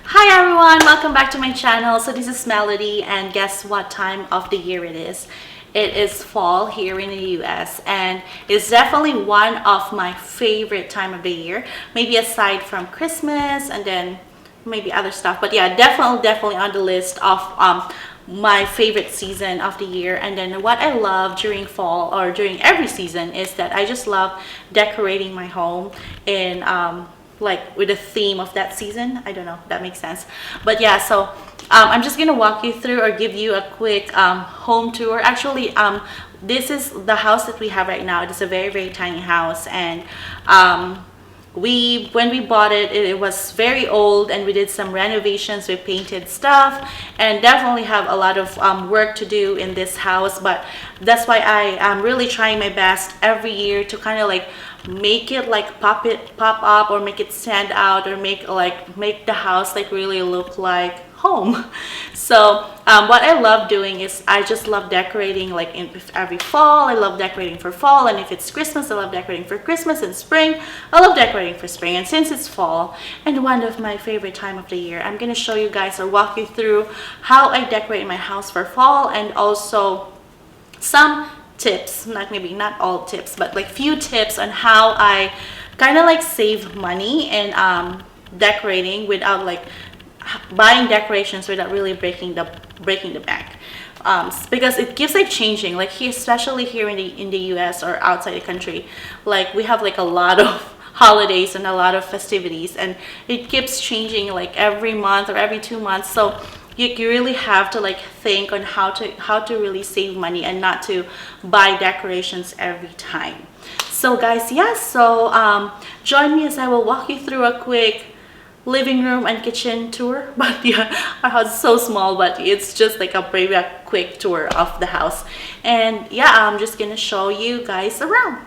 Hi everyone, welcome back to my channel. So this is Melody, and guess what time of the year it is? It is fall here in the US, and it's definitely one of my favorite time of the year. Maybe aside from Christmas and then maybe other stuff, but yeah, definitely on the list of my favorite season of the year. And then what I love during fall or during every season is that I just love decorating my home in like with the theme of that season. I don't know if that makes sense, but yeah. So I'm just gonna walk you through or give you a quick home tour. Actually, this is the house that we have right now. It is a very tiny house, and we when we bought it, it was very old, and we did some renovations. We painted stuff, and definitely have a lot of work to do in this house. But that's why I am really trying my best every year to kind of like make it like pop up, or make it stand out, or make the house like really look like home. So what I love doing is I just love decorating like in every fall. I love decorating for fall, and if it's Christmas, I love decorating for Christmas. And spring, I love decorating for spring. And since it's fall and one of my favorite time of the year, I'm gonna show you guys or walk you through how I decorate my house for fall, and also some tips, not all tips, but like few tips on how I kind of like save money in decorating without like buying decorations without really breaking the bank. Because it keeps like changing, like here, especially here in the US or outside the country, like we have like a lot of holidays and a lot of festivities, and it keeps changing like every month or every 2 months. So you really have to like think on how to really save money and not to buy decorations every time. So guys, yeah, so join me as I will walk you through a quick living room and kitchen tour. But yeah, our house is so small, but it's just like a very quick tour of the house. And yeah, I'm just gonna show you guys around.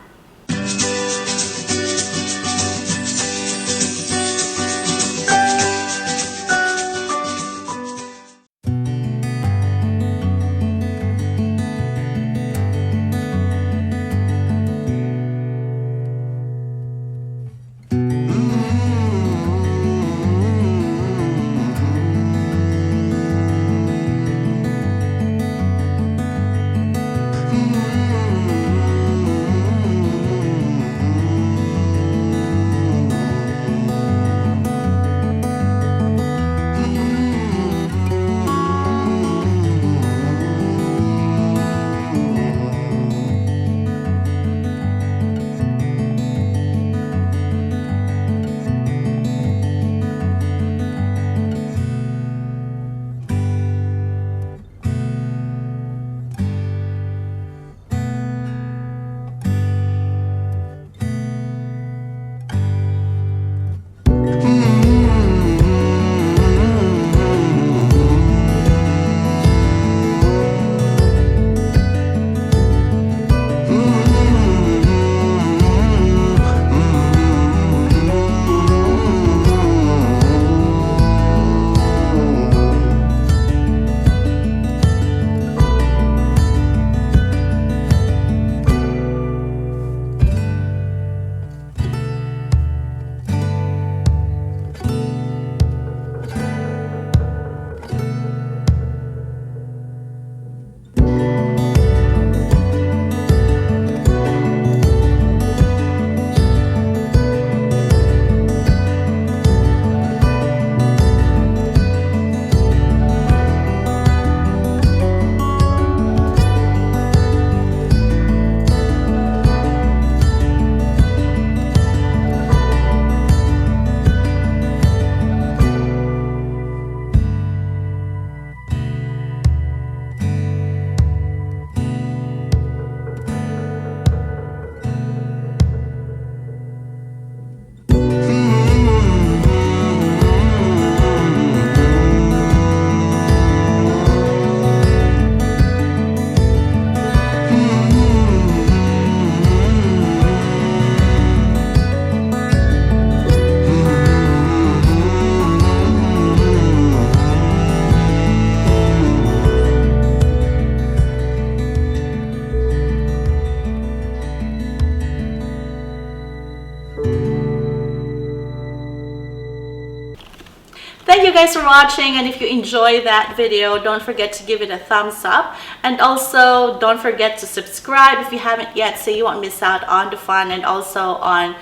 you guys for watching, and if you enjoyed that video, don't forget to give it a thumbs up, and also don't forget to subscribe if you haven't yet, so you won't miss out on the fun and also on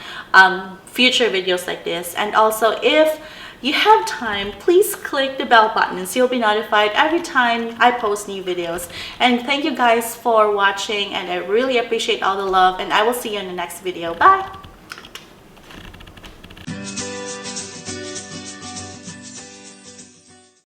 future videos like this. And also, if you have time, please click the bell button so you'll be notified every time I post new videos. And thank you guys for watching, and I really appreciate all the love, and I will see you in the next video. Bye.